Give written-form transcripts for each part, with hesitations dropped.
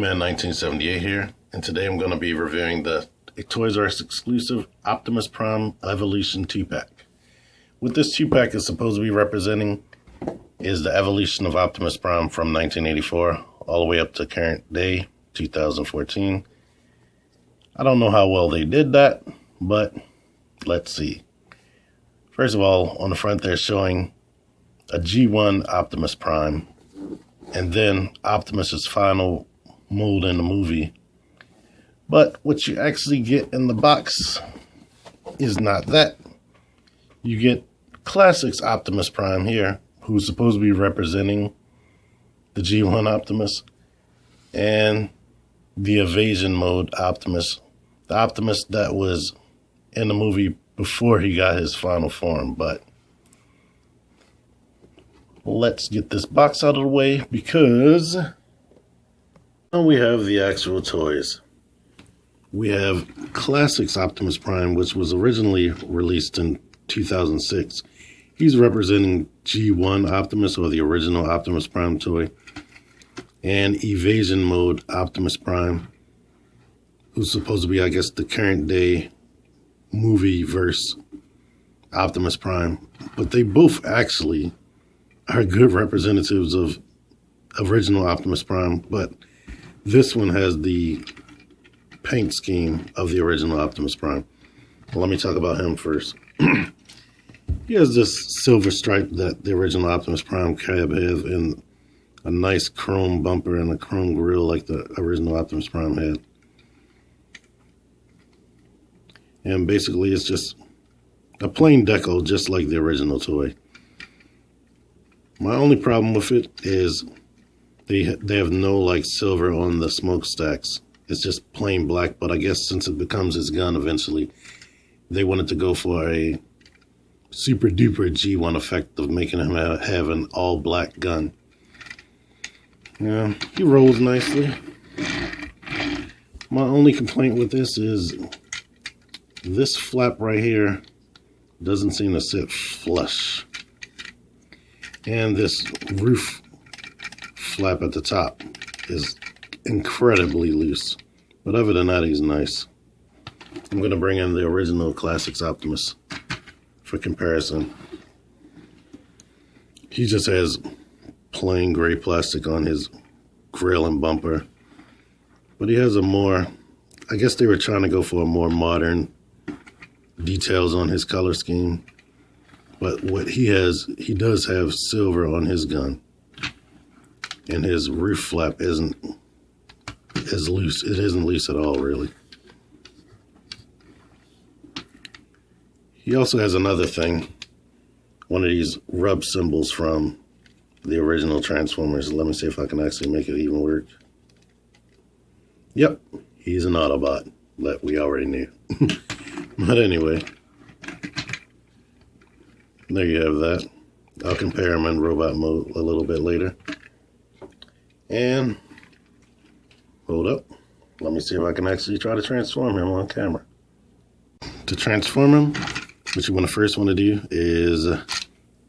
Man 1978 here, and today I'm going to be reviewing the Toys R Us exclusive Optimus Prime Evolution 2-pack. What this 2-pack is supposed to be representing is the evolution of Optimus Prime from 1984 all the way up to current day, 2014. I don't know how well they did that, but let's see. First of all, on the front they're showing a G1 Optimus Prime, and then Optimus's final mold in the movie. But what you actually get in the box is not that. You get Classics Optimus Prime here, who's supposed to be representing the G1 Optimus, and the Evasion Mode Optimus, the Optimus that was in the movie before he got his final form. But let's get this box out of the way, because now we have the actual toys. We have Classics Optimus Prime, which was originally released in 2006. He's representing G1 Optimus, or the original Optimus Prime toy. And Evasion Mode Optimus Prime, who's supposed to be, I guess, the current day movie-verse Optimus Prime. But they both actually are good representatives of original Optimus Prime, but this one has the paint scheme of the original Optimus Prime. Well, let me talk about him first. He has this silver stripe that the original Optimus Prime cab has, and a nice chrome bumper and a chrome grille like the original Optimus Prime had. And basically it's just a plain decal, just like the original toy. My only problem with it is they have no like silver on the smokestacks. It's just plain black, but I guess since it becomes his gun eventually, they wanted to go for a super duper G1 effect of making him have an all black gun. Yeah, he rolls nicely. My only complaint with this is this flap right here doesn't seem to sit flush. And this roof flap at the top is incredibly loose. But other than that, he's nice. I'm going to bring in the original Classics Optimus for comparison. He just has plain gray plastic on his grill and bumper. But he has a more, I guess they were trying to go for a more modern details on his color scheme. But what he has, he does have silver on his gun. And his roof flap isn't as loose. It isn't loose at all, really. He also has another thing. One of these rub symbols from the original Transformers. Let me see if I can actually make it even work. Yep, he's an Autobot that we already knew. But anyway, there you have that. I'll compare him in robot mode a little bit later. And hold up. Let me see if I can actually try to transform him on camera. To transform him, what you first want to do is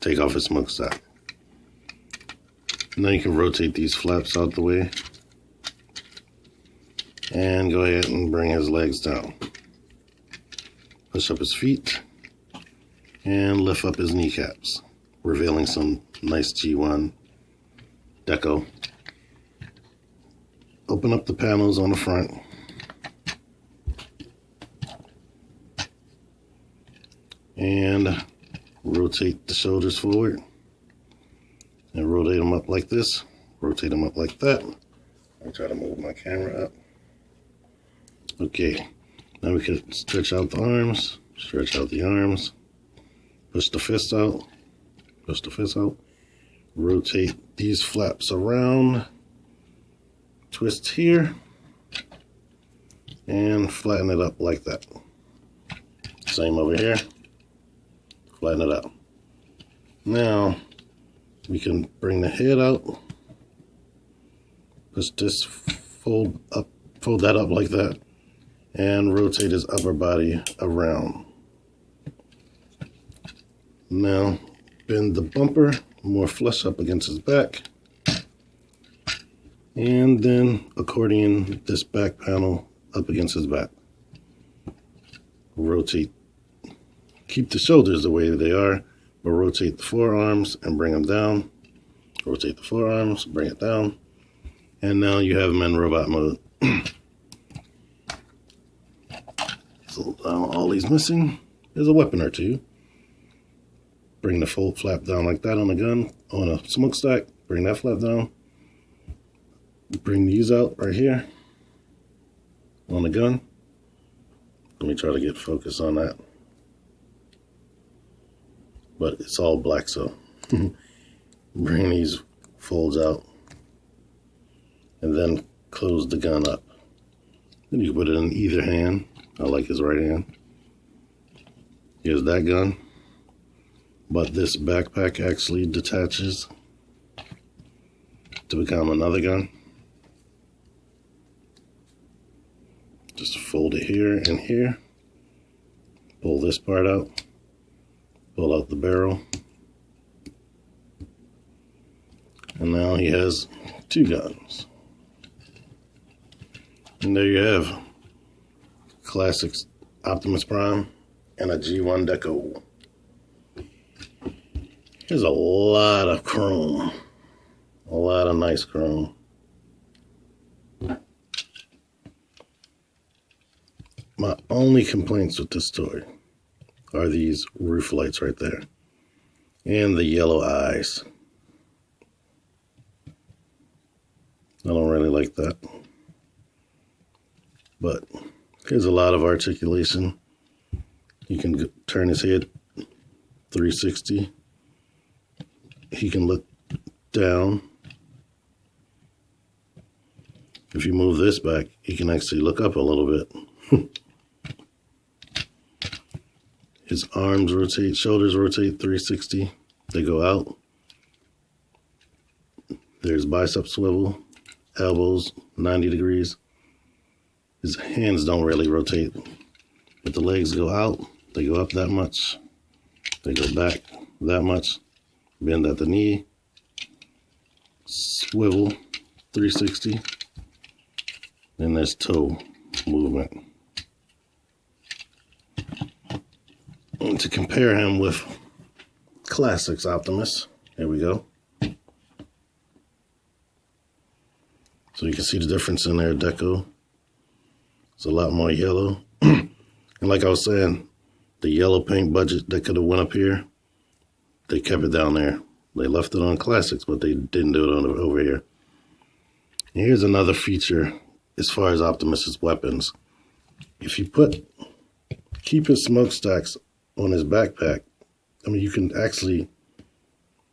take off his smokestack. Now you can rotate these flaps out the way. And go ahead and bring his legs down. Push up his feet. And lift up his kneecaps, revealing some nice G1 deco. Open up the panels on the front. And rotate the shoulders forward. And rotate them up like this. Rotate them up like that. I'll try to move my camera up. Okay. Now we can stretch out the arms. Stretch out the arms. Push the fist out. Push the fist out. Rotate these flaps around. Twist here. And flatten it up like that. Same over here. Flatten it out. Now, we can bring the head out. Push this, fold that up like that. And rotate his upper body around. Now, bend the bumper more flush up against his back. And then accordion this back panel up against his back. Rotate. Keep the shoulders the way they are, but rotate the forearms and bring them down. Rotate the forearms, bring it down. And now you have him in robot mode. So all he's missing is a weapon or two. Bring the full flap down like that on the gun. On a smokestack, bring that flap down. Bring these out right here on the gun. Let me try to get focus on that. But it's all black, so bring these folds out and then close the gun up. Then you can put it in either hand. I like his right hand. Here's that gun. But this backpack actually detaches to become another gun. Just fold it here and here. Pull this part out. Pull out the barrel. And now he has two guns. And there you have Classics Optimus Prime and a G1 Deco. There's a lot of chrome. A lot of nice chrome. My only complaints with this toy are these roof lights right there. And the yellow eyes. I don't really like that. But here's a lot of articulation. You can turn his head 360. He can look down. If you move this back, he can actually look up a little bit. His arms rotate, shoulders rotate 360. They go out. There's bicep swivel, elbows 90 degrees. His hands don't really rotate, but the legs go out. They go up that much. They go back that much. Bend at the knee. Swivel 360. Then there's toe movement. And to compare him with Classics Optimus, here we go. So you can see the difference in their deco. It's a lot more yellow. And like I was saying, the yellow paint budget that could have went up here, they kept it down there. They left it on Classics, but they didn't do it on over here. And here's another feature as far as Optimus's weapons. If you keep his smokestacks on his backpack, I mean, you can actually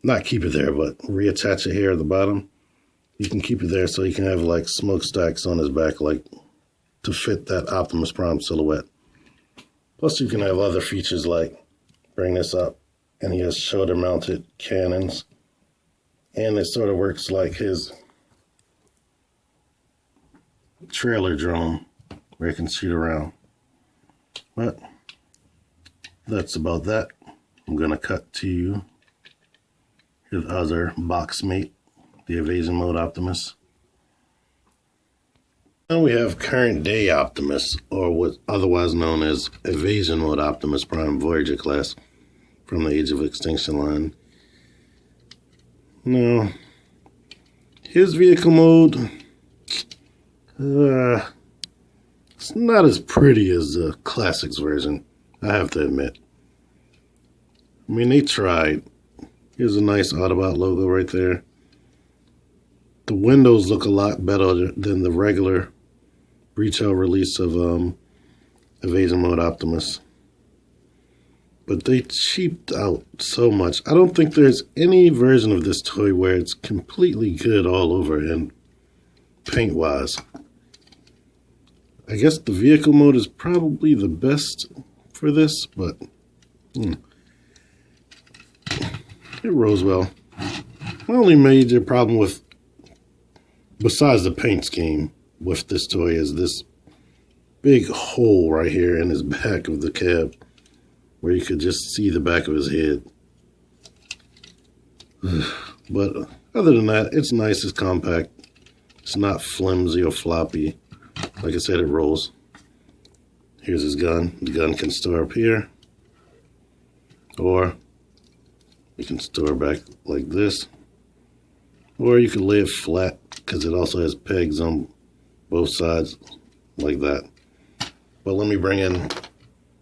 not keep it there, but reattach it here at the bottom. You can keep it there so you can have like smokestacks on his back, like to fit that Optimus Prime silhouette. Plus you can have other features like bring this up and he has shoulder mounted cannons. And it sort of works like his trailer drone where it can shoot around. But that's about that. I'm going to cut to you his other box mate, the Evasion Mode Optimus. Now we have current day Optimus, or what's otherwise known as Evasion Mode Optimus Prime Voyager class from the Age of Extinction line. Now, his vehicle mode, it's not as pretty as the Classics version, I have to admit. I mean, they tried. Here's a nice Autobot logo right there. The windows look a lot better than the regular retail release of Evasion Mode Optimus. But they cheaped out so much. I don't think there's any version of this toy where it's completely good all over and paint-wise. I guess the vehicle mode is probably the best for this, but it rolls well. My only major problem besides the paint scheme with this toy is this big hole right here in his back of the cab where you could just see the back of his head. But other than that, it's nice, it's compact, It's not flimsy or floppy. Like I said, it rolls. Here's his gun. The gun can store up here, or you can store back like this, or you can lay it flat because it also has pegs on both sides like that. But let me bring in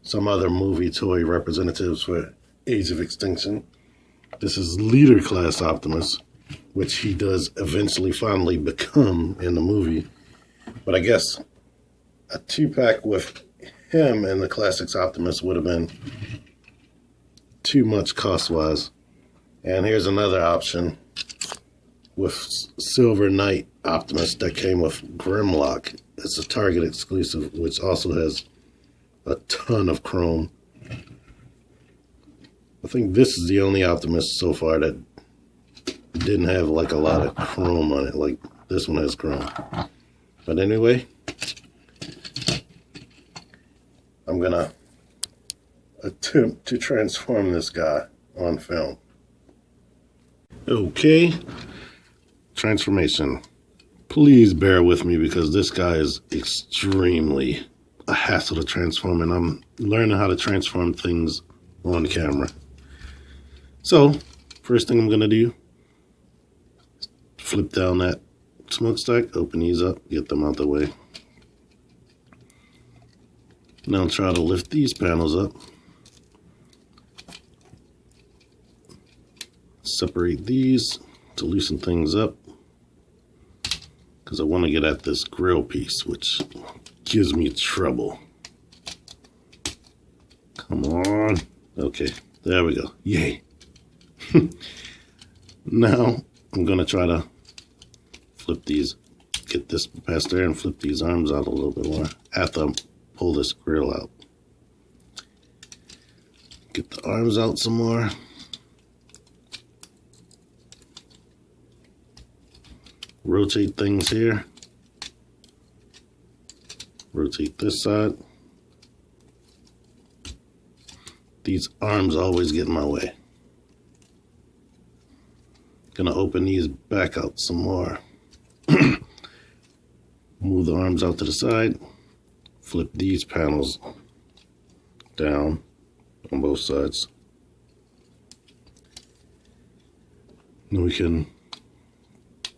some other movie toy representatives for Age of Extinction. This is Leader Class Optimus, which he does eventually finally become in the movie. But I guess a 2-pack with him and the Classics Optimus would have been too much cost-wise. And here's another option with Silver Knight Optimus that came with Grimlock. It's a Target exclusive, which also has a ton of chrome. I think this is the only Optimus so far that didn't have like a lot of chrome on it. Like this one has chrome. But anyway, I'm gonna attempt to transform this guy on film. Okay, transformation. Please bear with me because this guy is extremely a hassle to transform, and I'm learning how to transform things on camera. So, first thing I'm gonna do, flip down that smokestack, open these up, get them out the way. Now try to lift these panels up. Separate these to loosen things up, because I want to get at this grill piece, which gives me trouble. Come on. Okay, there we go. Yay. Now I'm going to try to flip these, get this past there and flip these arms out a little bit more after I pull this grill out. Get the arms out some more. Rotate things here. Rotate this side. These arms always get in my way. Gonna open these back out some more. Move the arms out to the side. Flip these panels down on both sides. Then we can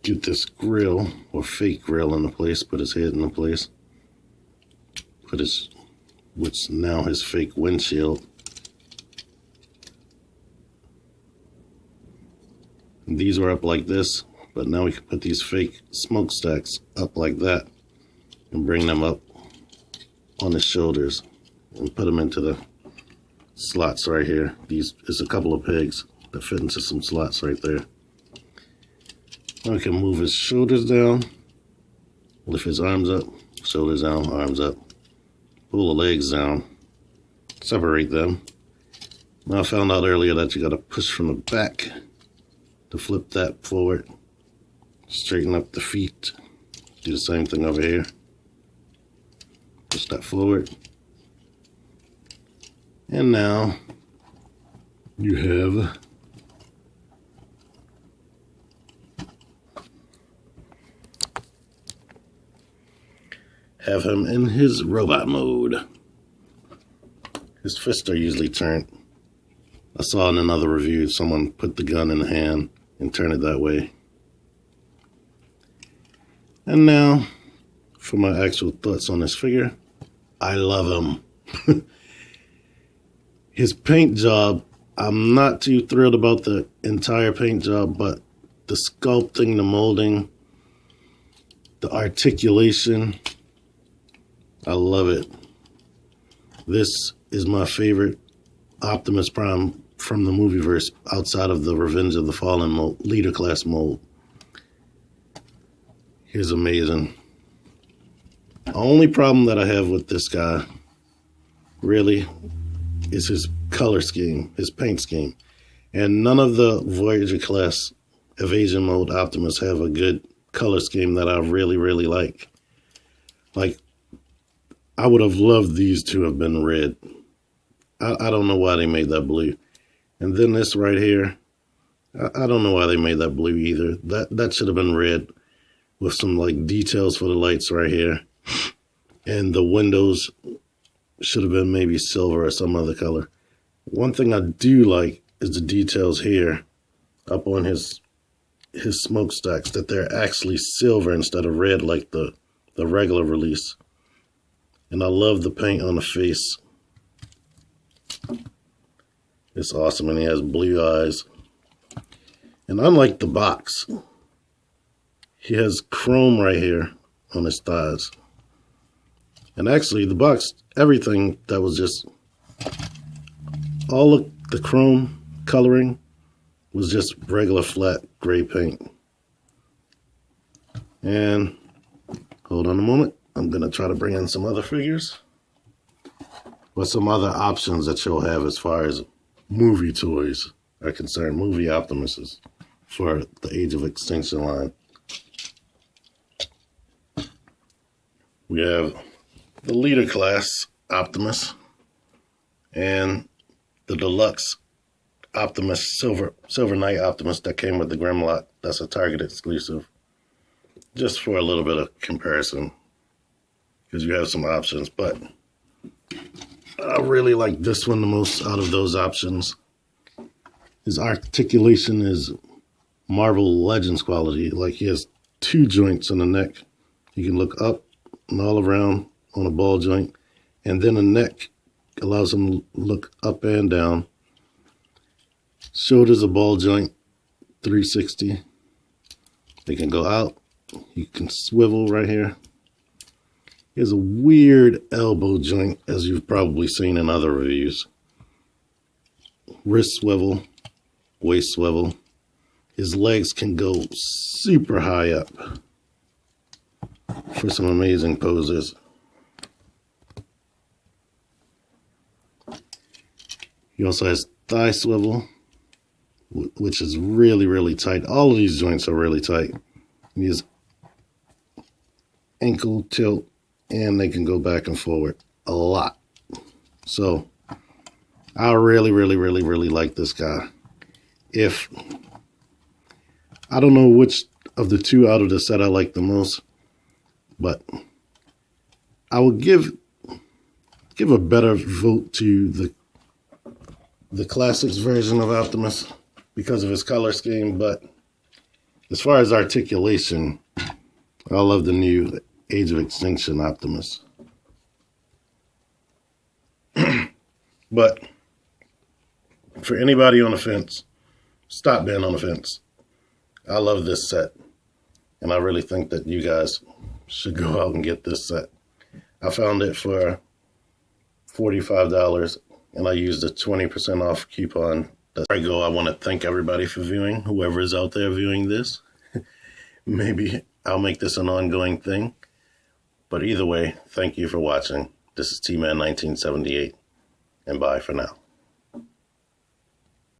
get this grill or fake grill into place, put his head into place, put his, which now his fake windshield. These were up like this, but now we can put these fake smokestacks up like that and bring them up on his shoulders and put them into the slots right here. These is a couple of pegs that fit into some slots right there. Now we can move his shoulders down, lift his arms up, shoulders down, arms up, pull the legs down, separate them. Now I found out earlier that you got to push from the back to flip that forward, straighten up the feet, do the same thing over here, push that forward, and now you have him in his robot mode. His fists are usually turned. I saw in another review someone put the gun in the hand and turn it that way. And now for my actual thoughts on this figure. I love him. His paint job, I'm not too thrilled about the entire paint job, but the sculpting, the molding, the articulation, I love it. This is my favorite Optimus Prime from the movieverse outside of the Revenge of the Fallen mold, Leader Class mold. He's amazing. The only problem that I have with this guy really is his color scheme, his paint scheme. And none of the Voyager class Evasion mode Optimus have a good color scheme that I really, really like. Like, I would have loved these to have been red. I don't know why they made that blue. And then this right here, I don't know why they made that blue either. That should have been red. with some like details for the lights right here. And the windows should have been maybe silver or some other color. One thing I do like is the details here up on his smokestacks, that they're actually silver instead of red like the regular release. And I love the paint on the face. It's awesome, and he has blue eyes. And unlike the box, he has chrome right here on his thighs. And actually the box, everything that was just, all of the chrome coloring was just regular flat gray paint. And hold on a moment, I'm gonna try to bring in some other figures. But some other options that you'll have as far as movie toys are concerned, movie Optimuses for the Age of Extinction line. We have the leader class Optimus and the deluxe Optimus, Silver Knight Optimus that came with the Grimlock. That's a Target exclusive. Just for a little bit of comparison, because you have some options, but I really like this one the most out of those options. His articulation is Marvel Legends quality. Like, he has 2 joints in the neck. You can look up and all around on a ball joint, and then the neck allows him to look up and down. Shoulders a ball joint, 360. They can go out. You can swivel right here. He has a weird elbow joint, as you've probably seen in other reviews. Wrist swivel, waist swivel. His legs can go super high up for some amazing poses. He also has thigh swivel, which is really, really tight. All of these joints are really tight. He has ankle tilt, and they can go back and forward a lot. So I really, really, really, really like this guy. I don't know which of the 2 out of the set I like the most, but I would give a better vote to the Classics version of Optimus because of his color scheme. But as far as articulation, I love the new Age of Extinction Optimus. But for anybody on the fence, stop being on the fence. I love this set, and I really think that you guys should go out and get this set. I found it for $45, and I used a 20% off coupon. Before I go, I want to thank everybody for viewing, whoever is out there viewing this. Maybe I'll make this an ongoing thing. But either way, thank you for watching. This is T-Man 1978, and bye for now.